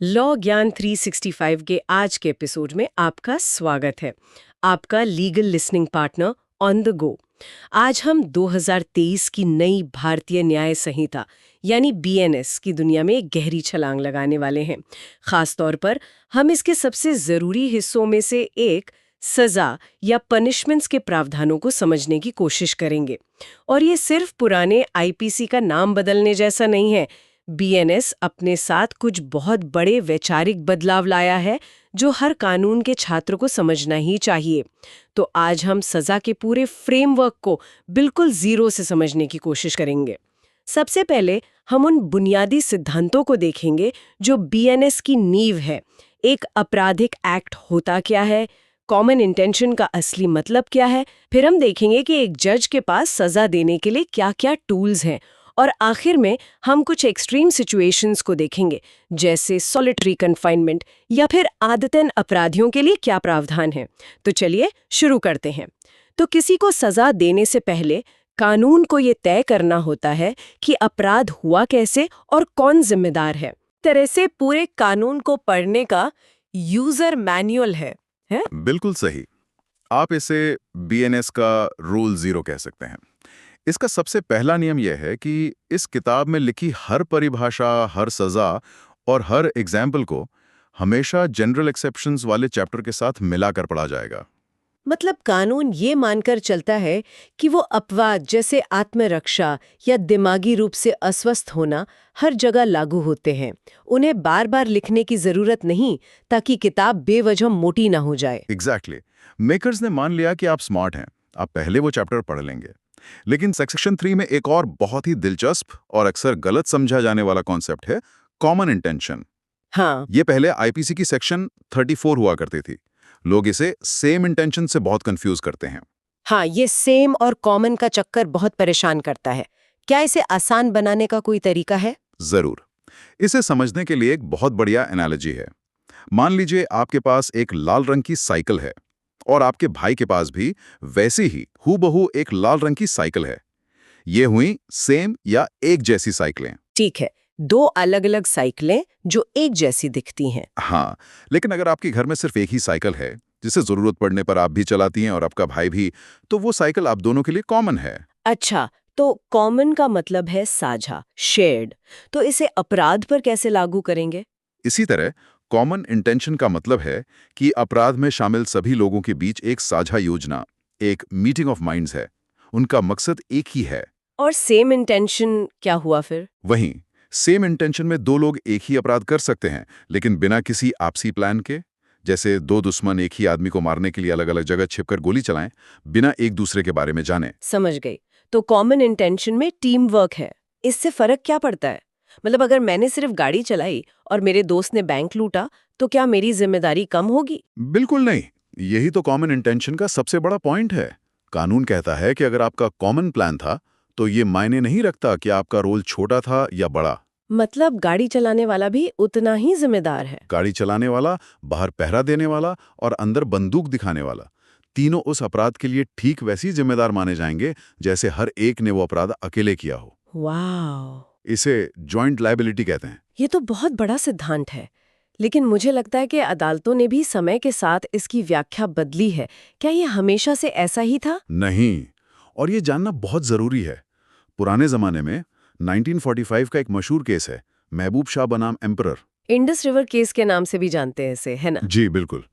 Law ज्ञान 365 के आज के एपिसोड में आपका स्वागत है। आपका legal listening partner on the go. आज हम 2023 की नई भारतीय न्याय संहिता यानी बीएनएस की दुनिया में एक गहरी छलांग लगाने वाले हैं। खास तौर पर हम इसके सबसे जरूरी हिस्सों में से एक सजा या पनिशमेंट्स के प्रावधानों को समझने की कोशिश करेंगे। और ये सिर्फ पुराने आईपीसी का नाम बदलने जैसा नहीं है। बीएनएस अपने साथ कुछ बहुत बड़े वैचारिक बदलाव लाया है जो हर कानून के छात्र को समझना ही चाहिए। तो आज हम सजा के पूरे फ्रेमवर्क को बिल्कुल जीरो से समझने की कोशिश करेंगे। सबसे पहले हम उन बुनियादी सिद्धांतों को देखेंगे जो बीएनएस की नींव है। एक आपराधिक एक्ट होता क्या है, कॉमन इंटेंशन का असली मतलब क्या है, फिर हम देखेंगे कि एक जज के पास सजा देने के लिए क्या-क्या टूल्स हैं, और आखिर में हम कुछ एक्सट्रीम सिचुएशंस को देखेंगे जैसे सॉलिटरी कन्फाइनमेंट या फिर आदतन अपराधियों के लिए क्या प्रावधान है। तो चलिए शुरू करते हैं। तो किसी को सजा देने से पहले कानून को ये तय करना होता है कि अपराध हुआ कैसे और कौन जिम्मेदार है। तरह से पूरे कानून को पढ़ने का यूजर मैनुअल है? बिल्कुल सही। आप इसे बीएनएस का रूल 0 कह सकते हैं। इसका सबसे पहला नियम यह है कि इस किताब में लिखी हर परिभाषा, हर सजा और हर एग्जाम्पल को हमेशा जनरल एक्सेप्शंस वाले चैप्टर के साथ मिलाकर पढ़ा जाएगा। मतलब कानून ये मानकर चलता है कि वो अपवाद जैसे आत्मरक्षा या दिमागी रूप से अस्वस्थ होना हर जगह लागू होते हैं। उन्हें बार बार लिखने की जरूरत नहीं ताकि किताब बेवजह मोटी ना हो जाए। एग्जैक्टली। मेकर्स ने मान लिया कि आप स्मार्ट हैं, आप पहले वो चैप्टर पढ़ लेंगे। लेकिन सेक्शन 3 में एक और बहुत ही दिलचस्प और अक्सर गलत समझा जाने वाला कॉन्सेप्ट है कॉमन इंटेंशन। हाँ, ये पहले आईपीसी की सेक्शन 34 हुआ करती थी। लोग इसे सेम इंटेंशन से बहुत कंफ्यूज करते हैं। हाँ, ये सेम और कॉमन का चक्कर बहुत परेशान करता है। क्या इसे आसान बनाने का कोई तरीका है? जरूर। इसे समझने के लिए एक बहुत बढ़िया एनालॉजी है। मान लीजिए आपके पास एक लाल रंग की साइकिल है और आपके भाई के पास भी वैसी ही हूबहू एक लाल रंग की साइकिल है। ये हुई सेम या एक जैसी साइकिलें। ठीक है, दो अलग अलग साइकिलें जो एक जैसी दिखती हैं। हाँ, लेकिन अगर आपके घर में सिर्फ एक ही साइकिल है जिसे जरूरत पड़ने पर आप भी चलाती हैं और आपका भाई भी, तो वो साइकिल आप दोनों के लिए कॉमन है। अच्छा, तो कॉमन का मतलब है साझा, शेयर्ड। तो इसे अपराध पर कैसे लागू करेंगे? इसी तरह कॉमन इंटेंशन का मतलब है कि अपराध में शामिल सभी लोगों के बीच एक साझा योजना, एक मीटिंग ऑफ माइंड्स है। उनका मकसद एक ही है। और सेम इंटेंशन क्या हुआ फिर? वहीं सेम इंटेंशन में दो लोग एक ही अपराध कर सकते हैं, लेकिन बिना किसी आपसी प्लान के। जैसे दो दुश्मन एक ही आदमी को मारने के लिए अलग अलग जगह छिपकर गोली चलाएं, बिना एक दूसरे के बारे में जाने। समझ गई। तो कॉमन इंटेंशन में टीम वर्क है। इससे फर्क क्या पड़ता है? मतलब अगर मैंने सिर्फ गाड़ी चलाई और मेरे दोस्त ने बैंक लूटा, तो क्या मेरी जिम्मेदारी कम होगी? बिल्कुल नहीं। यही तो कॉमन इंटेंशन का सबसे बड़ा पॉइंट है। कानून कहता है कि अगर आपका कॉमन प्लान था तो ये मायने नहीं रखता कि आपका रोल छोटा था या बड़ा। मतलब गाड़ी चलाने वाला भी उतना ही जिम्मेदार है? गाड़ी चलाने वाला, बाहर पहरा देने वाला और अंदर बंदूक दिखाने वाला, तीनों उस अपराध के लिए ठीक वैसी जिम्मेदार माने जाएंगे जैसे हर एक ने वो अपराध अकेले किया हो। वाह, इसे जॉइंट लायबिलिटी कहते हैं। ये तो बहुत बड़ा सिद्धांत है। लेकिन मुझे लगता है कि अदालतों ने भी समय के साथ इसकी व्याख्या बदली है। क्या ये हमेशा से ऐसा ही था? नहीं, और ये जानना बहुत जरूरी है। पुराने जमाने में 1945 का एक मशहूर केस है, महबूब शाह बनाम एम्परर। इंडस रिवर केस के नाम से भी जानते हैं इसे, है ना? जी बिल्कुल।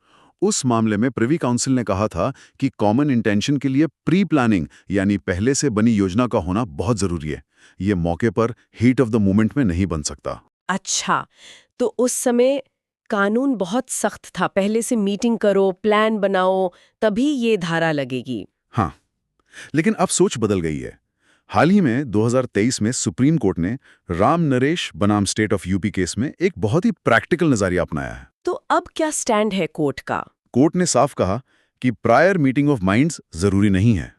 उस मामले में प्रिवी काउंसिल ने कहा था कि कॉमन इंटेंशन के लिए प्री प्लानिंग यानी पहले से बनी योजना का होना बहुत जरूरी है। ये मौके पर हीट ऑफ द मोमेंट में नहीं बन सकता। अच्छा, तो उस समय कानून बहुत सख्त था। पहले से मीटिंग करो, प्लान बनाओ, तभी ये धारा लगेगी। हाँ, लेकिन अब सोच बदल गई है। हाल ही में 2023 में सुप्रीम कोर्ट ने राम नरेश बनाम स्टेट ऑफ यूपी केस में एक बहुत ही प्रैक्टिकल नजरिया अपनाया है। तो अब क्या स्टैंड है कोर्ट का? कोर्ट ने साफ कहा कि प्रायर मीटिंग ऑफ माइंड्स जरूरी नहीं है।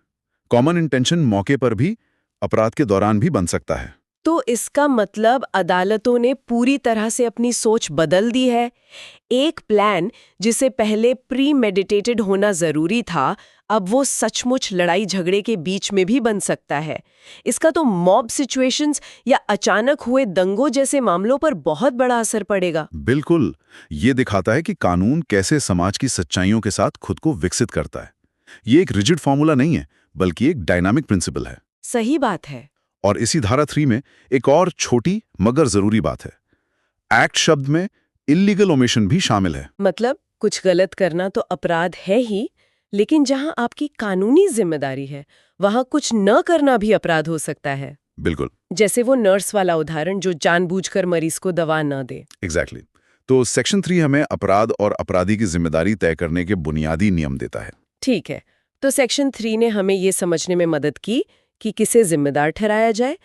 कॉमन इंटेंशन मौके पर भी, अपराध के दौरान भी बन सकता है। तो इसका मतलब अदालतों ने पूरी तरह से अपनी सोच बदल दी है। एक प्लान जिसे पहले प्री मेडिटेटेड होना जरूरी था, अब वो सचमुच लड़ाई झगड़े के बीच में भी बन सकता है। इसका तो मॉब सिचुएशंस या अचानक हुए दंगों जैसे मामलों पर बहुत बड़ा असर पड़ेगा। बिल्कुल, ये दिखाता है कि कानून कैसे समाज की सच्चाइयों के साथ खुद को विकसित करता है। ये एक रिजिड फॉर्मूला नहीं है, बल्कि एक डायनामिक प्रिंसिपल है। सही बात है। और इसी धारा 3 में एक और छोटी मगर जरूरी बात है। एक्ट शब्द में इल्लीगल ओमिशन भी शामिल है। मतलब कुछ गलत करना तो अपराध है ही, लेकिन जहां आपकी कानूनी जिम्मेदारी है, वहां कुछ न करना भी अपराध हो सकता है। बिल्कुल। जैसे वो नर्स वाला उदाहरण जो जानबूझकर मरीज को दवा न दे। एग्जैक्टली। तो सेक्शन 3 हमें अपराध और अपराधी की जिम्मेदारी तय करने के बुनियादी नियम देता है। ठीक है, तो सेक्शन 3 ने हमें ये समझने में मदद की कि किसे जिम्मेदार ठहराया जाए।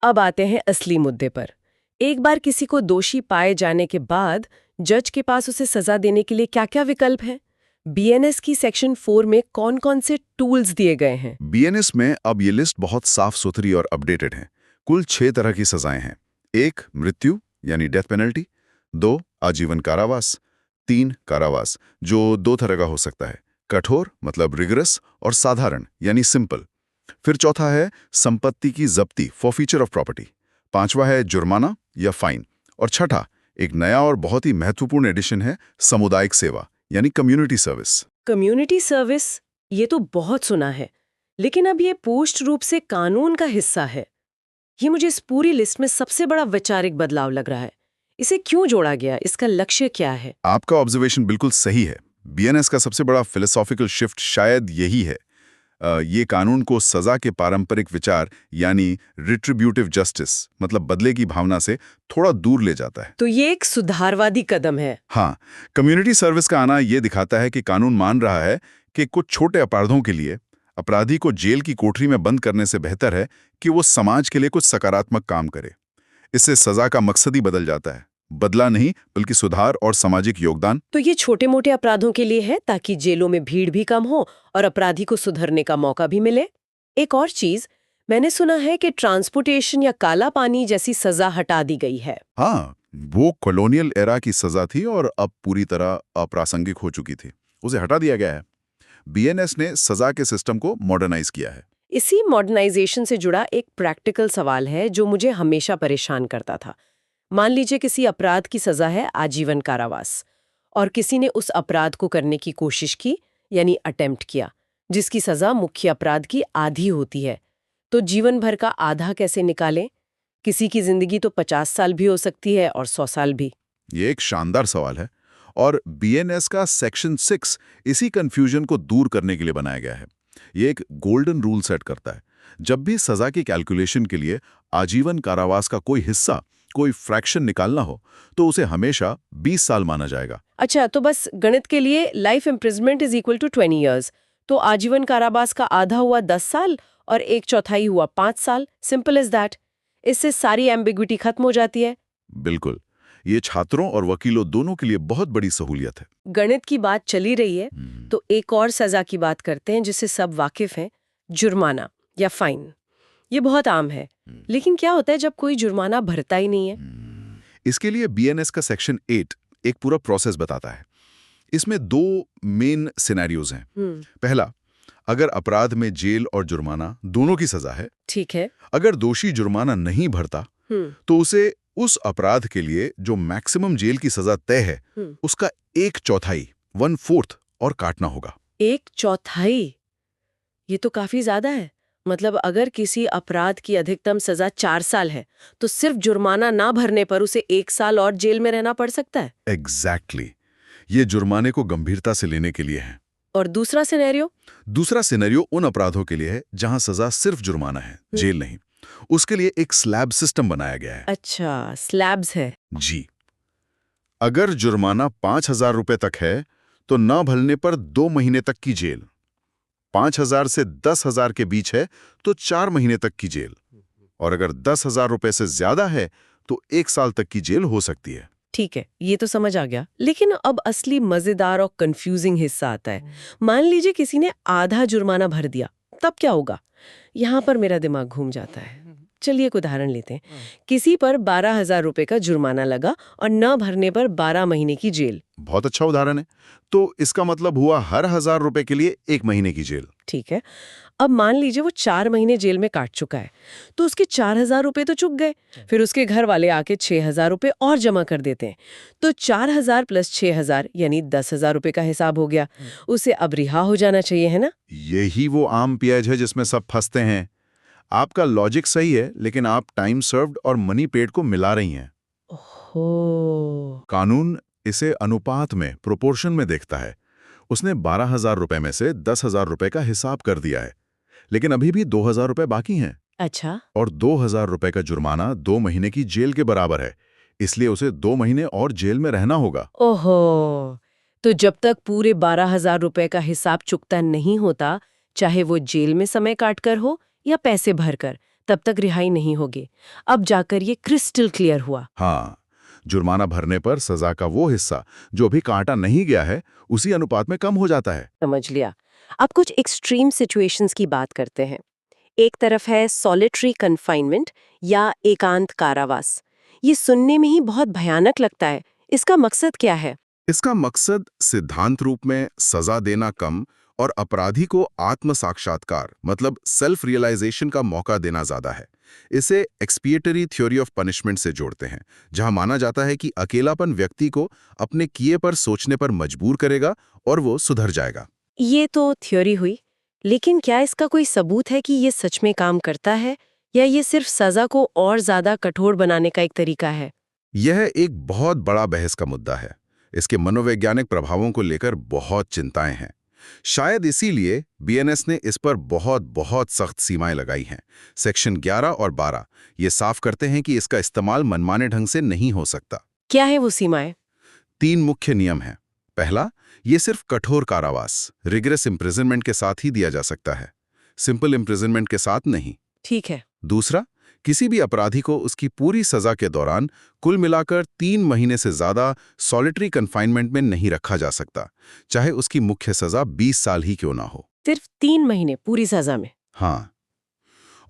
अब आते हैं असली मुद्दे पर। एक बार किसी को दोषी पाए जाने के बाद जज के पास उसे सजा देने के लिए क्या-क्या विकल्प हैं? बीएनएस की सेक्शन 4 में कौन-कौन से टूल्स दिए गए हैं? बीएनएस में अब ये लिस्ट बहुत साफ सुथरी और अपडेटेड है। कुल 6 तरह की सजाएं हैं। 1 मृत्यु यानी डेथ पेनल्टी, 2 आजीवन कारावास, 3 कारावास जो 2 तरह का हो सकता है, कठोर मतलब रिगरस और साधारण यानी सिंपल। फिर चौथा है संपत्ति की जब्ती फॉरफीचर ऑफ प्रॉपर्टी, 5वां है जुर्माना या फाइन, और छठा एक नया और बहुत ही महत्वपूर्ण एडिशन है सामुदायिक सेवा यानी कम्युनिटी सर्विस। कम्युनिटी सर्विस, ये तो बहुत सुना है, लेकिन अब ये पोस्ट रूप से कानून का हिस्सा है। ये मुझे इस पूरी लिस्ट में सबसे बड़ा वैचारिक बदलाव लग रहा है। इसे क्यों जोड़ा गया? इसका लक्ष्य क्या है? आपका ऑब्जर्वेशन बिल्कुल सही है। बीएनएस का सबसे बड़ा फिलोसॉफिकल शिफ्ट शायद यही है। ये कानून को सजा के पारंपरिक विचार यानी रिट्रीब्यूटिव जस्टिस मतलब बदले की भावना से थोड़ा दूर ले जाता है। तो ये एक सुधारवादी कदम है। हाँ, कम्युनिटी सर्विस का आना ये दिखाता है कि कानून मान रहा है कि कुछ छोटे अपराधों के लिए अपराधी को जेल की कोठरी में बंद करने से बेहतर है कि वो समाज के लिए कुछ सकारात्मक काम करे। इससे सजा का मकसद ही बदल जाता है, बदला नहीं बल्कि सुधार और सामाजिक योगदान। तो ये छोटे मोटे अपराधों के लिए है ताकि जेलों में भीड़ भी कम हो और अपराधी को सुधरने का मौका भी मिले। एक और चीज, मैंने सुना है कि ट्रांसपोर्टेशन या काला पानी जैसी सजा हटा दी गई है। हाँ, वो कॉलोनियल एरा की सजा थी और अब पूरी तरह अप्रासंगिक हो चुकी थी। उसे हटा दिया गया है। बीएनएस ने सजा के सिस्टम को मॉडर्नाइज किया है। इसी मॉडर्नाइजेशन से जुड़ा एक प्रैक्टिकल सवाल है जो मुझे हमेशा परेशान करता था। मान लीजिए किसी अपराध की सजा है आजीवन कारावास और किसी ने उस अपराध को करने की कोशिश की यानी अटेम्प्ट किया, जिसकी सजा मुख्य अपराध की आधी होती है। तो जीवन भर का आधा कैसे निकालें? किसी की जिंदगी तो 50 साल भी हो सकती है और 100 साल भी। ये एक शानदार सवाल है और बीएनएस का सेक्शन 6 इसी कंफ्यूजन को दूर करने के लिए बनाया गया है। ये एक गोल्डन रूल सेट करता है। जब भी सजा की कैलकुलेशन के लिए आजीवन कारावास का कोई हिस्सा, कोई फ्रैक्शन निकालना हो तो उसे हमेशा 20 साल माना जाएगा। अच्छा, तो बस गणित के लिए life imprisonment is equal to 20 years. तो आजीवन कारावास का आधा हुआ 10 साल और 1/4 हुआ 5 साल। Simple is that. इससे सारी एम्बिग्विटी खत्म हो जाती है। बिल्कुल, ये छात्रों और वकीलों दोनों के लिए बहुत बड़ी सहूलियत है। गणित की बात चली रही है तो एक और सजा की बात करते हैं जिससे सब वाकिफ हैं, जुर्माना या फाइन। ये बहुत आम है, लेकिन क्या होता है जब कोई जुर्माना भरता ही नहीं है? इसके लिए बीएनएस का सेक्शन 8 एक पूरा प्रोसेस बताता है। इसमें 2 मेन सिनेरियोज हैं। पहला, अगर अपराध में जेल और जुर्माना दोनों की सजा है। ठीक है। अगर दोषी जुर्माना नहीं भरता तो उसे उस अपराध के लिए जो मैक्सिमम जेल की सजा तय है उसका 1/4 1/4 और काटना होगा। 1/4? ये तो काफी ज्यादा है। मतलब अगर किसी अपराध की अधिकतम सजा 4 साल है तो सिर्फ जुर्माना ना भरने पर उसे 1 साल और जेल में रहना पड़ सकता है। एग्जैक्टली। ये जुर्माने को गंभीरता से लेने के लिए है। और दूसरा सिनेरियो? दूसरा सिनेरियो उन अपराधों के लिए है जहां सजा सिर्फ जुर्माना है, जेल नहीं। उसके लिए एक स्लैब सिस्टम बनाया गया है। अच्छा, स्लैब्स है। जी। अगर जुर्माना 5,000 रुपए तक है तो न भरने पर 2 महीने तक की जेल, 5,000 से 10,000 के बीच है तो 4 महीने तक की जेल, और अगर 10,000 रुपए से ज्यादा है तो 1 साल तक की जेल हो सकती है। ठीक है, ये तो समझ आ गया। लेकिन अब असली मजेदार और कंफ्यूजिंग हिस्सा आता है। मान लीजिए किसी ने आधा जुर्माना भर दिया, तब क्या होगा? यहाँ पर मेरा दिमाग घूम जाता है। चलिए एक उदाहरण लेते हैं। किसी पर 12,000 रुपए का जुर्माना लगा और न भरने पर 12 महीने की जेल। बहुत अच्छा उदाहरण है। तो इसका मतलब हुआ हर 1,000 रुपए के लिए 1 महीने की जेल। ठीक है, अब मान लीजिए वो 4 महीने जेल में काट चुका है, तो उसके 4,000 रुपए तो चुक गए। फिर उसके घर वाले आके 6,000 रुपए और जमा कर देते हैं, तो 4,000 प्लस 6,000 यानी 10,000 रुपए का हिसाब हो गया। उसे अब रिहा हो जाना चाहिए, है ना? यही वो आम पेज है जिसमें सब फंसते हैं। आपका लॉजिक सही है, लेकिन आप टाइम सर्व्ड और मनी पेड को मिला रही हैं। ओहो। कानून इसे अनुपात में, प्रोपोर्शन में देखता है। उसने 12,000 रुपए में से 10,000 रुपए का हिसाब कर दिया है, लेकिन अभी भी 2,000 रुपए बाकी हैं। अच्छा। और 2,000 रुपए का जुर्माना 2 महीने की जेल के बराबर है, इसलिए उसे 2 महीने और जेल में रहना होगा। ओहो, तो जब तक पूरे 12,000 रुपए का हिसाब चुकता नहीं होता, चाहे वो जेल में समय काटकर हो या पैसे भरकर, तब तक रिहाई नहीं होगी। अब जाकर ये क्रिस्टल क्लियर हुआ। हाँ, जुर्माना भरने पर सजा का वो हिस्सा जो अभी काटा नहीं गया है, उसी अनुपात में कम हो जाता है। समझ लिया। अब कुछ एक्सट्रीम सिचुएशंस की बात करते हैं। एक तरफ है सॉलिटरी कन्फाइनमेंट या एकांत कारावास। ये सुनने में ही बहुत भयानक लगता है। इसका मकसद क्या है? इसका मकसद सिद्धांत रूप में सजा देना कम और अपराधी को आत्म साक्षात्कार मतलब सेल्फ रियलाइजेशन का मौका देना ज्यादा है। इसे एक्सपिएटरी थ्योरी ऑफ पनिशमेंट से जोड़ते हैं, जहां माना जाता है कि अकेलापन व्यक्ति को अपने किए पर सोचने पर मजबूर करेगा और वो सुधर जाएगा। ये तो थ्योरी हुई, लेकिन क्या इसका कोई सबूत है कि ये सच में काम करता है, या ये सिर्फ सजा को और ज्यादा कठोर बनाने का एक तरीका है? यह एक बहुत बड़ा बहस का मुद्दा है। इसके मनोवैज्ञानिक प्रभावों को लेकर बहुत चिंताएं हैं। शायद इसीलिए बीएनएस ने इस पर बहुत सख्त सीमाएं लगाई हैं। सेक्शन 11 और 12 ये साफ करते हैं कि इसका इस्तेमाल मनमाने ढंग से नहीं हो सकता। क्या है वो सीमाएं? 3 मुख्य नियम हैं। पहला, ये सिर्फ कठोर कारावास रिग्रेस इम्प्रिजनमेंट के साथ ही दिया जा सकता है, सिंपल इम्प्रिजनमेंट के साथ नहीं। ठीक है। दूसरा, किसी भी अपराधी को उसकी पूरी सजा के दौरान कुल मिलाकर 3 महीने से ज्यादा सॉलिटरी कन्फाइनमेंट में नहीं रखा जा सकता, चाहे उसकी मुख्य सजा 20 साल ही क्यों ना हो। सिर्फ 3 महीने पूरी सजा में? हाँ।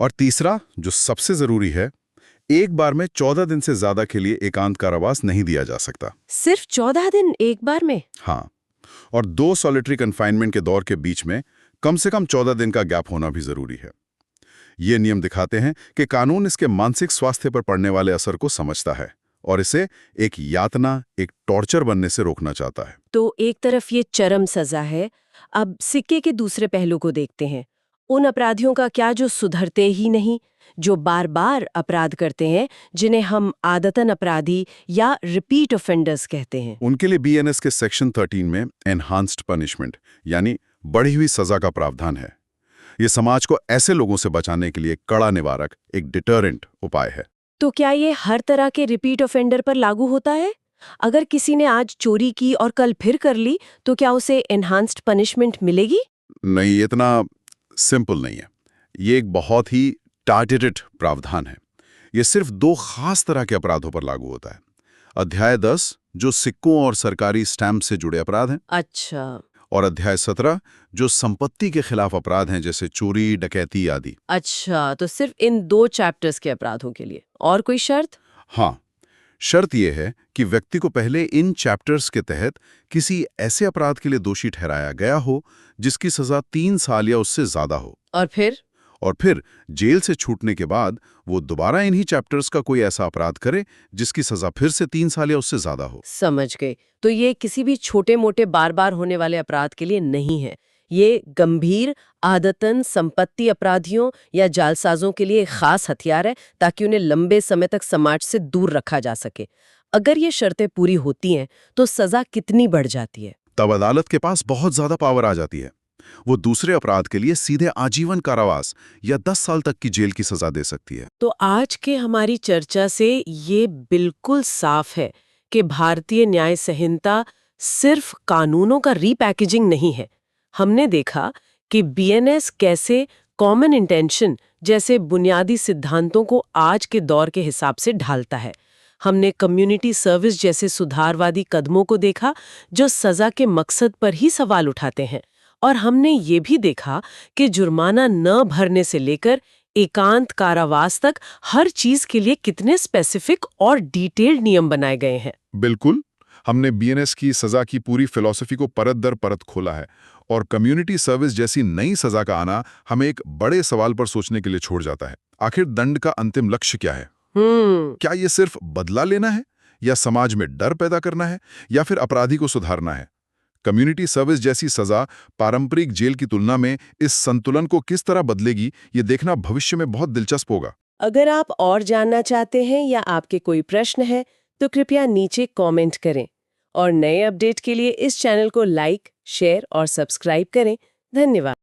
और तीसरा, जो सबसे जरूरी है, एक बार में 14 दिन से ज्यादा के लिए एकांत कारावास नहीं दिया जा सकता। सिर्फ 14 दिन एक बार में? हाँ, और 2 सॉलिटरी कन्फाइनमेंट के दौर के बीच में कम से कम 14 दिन का गैप होना भी जरूरी है। ये नियम दिखाते हैं कि कानून इसके मानसिक स्वास्थ्य पर पड़ने वाले असर को समझता है और इसे एक यातना, एक टॉर्चर बनने से रोकना चाहता है। तो एक तरफ ये चरम सजा है, अब सिक्के के दूसरे पहलू को देखते हैं। उन अपराधियों का क्या जो सुधरते ही नहीं, जो बार बार अपराध करते हैं, जिन्हें हम आदतन अपराधी या रिपीट ऑफेंडर्स कहते हैं? उनके लिए बीएनएस के सेक्शन 13 में एनहांस्ड पनिशमेंट यानी बढ़ी हुई सजा का प्रावधान है। ये समाज को ऐसे लोगों से बचाने के लिए कड़ा निवारक, एक डिटरेंट उपाय है। तो क्या ये हर तरह के रिपीट ऑफेंडर पर लागू होता है? अगर किसी ने आज चोरी की और कल फिर कर ली, तो क्या उसे एनहांस्ड पनिशमेंट मिलेगी? नहीं, इतना सिंपल नहीं है। ये एक बहुत ही टारगेटेड प्रावधान है। ये सिर्फ 2 खास तरह के अपराधों पर लागू होता है। अध्याय 10 जो सिक्कों और सरकारी स्टैम्प से जुड़े अपराध हैं। अच्छा। और अध्याय 17 जो संपत्ति के खिलाफ अपराध हैं, जैसे चोरी, डकैती आदि। अच्छा, तो सिर्फ इन 2 चैप्टर्स के अपराधों के लिए। और कोई शर्त? हाँ, शर्त यह है कि व्यक्ति को पहले इन चैप्टर्स के तहत किसी ऐसे अपराध के लिए दोषी ठहराया गया हो जिसकी सजा 3 साल या उससे ज्यादा हो। और फिर जेल से छूटने के बाद वो दोबारा इन्हीं चैप्टर्स का कोई ऐसा अपराध करे जिसकी सजा फिर से 3 साल या उससे ज्यादा हो। समझ गए। तो ये किसी भी छोटे मोटे बार बार होने वाले अपराध के लिए नहीं है। ये गंभीर आदतन संपत्ति अपराधियों या जालसाजों के लिए एक खास हथियार है, ताकि उन्हें लंबे समय तक समाज से दूर रखा जा सके। अगर ये शर्तें पूरी होती हैं, तो सजा कितनी बढ़ जाती है? तब अदालत के पास बहुत ज्यादा पावर आ जाती है। वो दूसरे अपराध के लिए सीधे आजीवन कारावास या 10 साल तक की जेल की सजा दे सकती है। तो आज के हमारी चर्चा से ये बिल्कुल साफ है कि भारतीय न्याय संहिता सिर्फ कानूनों का रीपैकेजिंग नहीं है। हमने देखा कि बीएनएस कैसे कॉमन इंटेंशन जैसे बुनियादी सिद्धांतों को आज के दौर के हिसाब से ढालता है। हमने कम्युनिटी सर्विस जैसे सुधारवादी कदमों को देखा जो सजा के मकसद पर ही सवाल उठाते हैं। और हमने ये भी देखा कि जुर्माना न भरने से लेकर एकांत कारावास तक हर चीज के लिए कितने स्पेसिफिक और डिटेल्ड नियम बनाए गए हैं। बिल्कुल। हमने बीएनएस की सजा की पूरी फिलॉसफी को परत दर परत खोला है और कम्युनिटी सर्विस जैसी नई सजा का आना हमें एक बड़े सवाल पर सोचने के लिए छोड़ जाता है। आखिर दंड का अंतिम लक्ष्य क्या है? क्या ये सिर्फ बदला लेना है, या समाज में डर पैदा करना है, या फिर अपराधी को सुधारना है? कम्युनिटी सर्विस जैसी सजा पारंपरिक जेल की तुलना में इस संतुलन को किस तरह बदलेगी, ये देखना भविष्य में बहुत दिलचस्प होगा। अगर आप और जानना चाहते हैं या आपके कोई प्रश्न है तो कृपया नीचे कमेंट करें और नए अपडेट के लिए इस चैनल को लाइक, शेयर और सब्सक्राइब करें। धन्यवाद।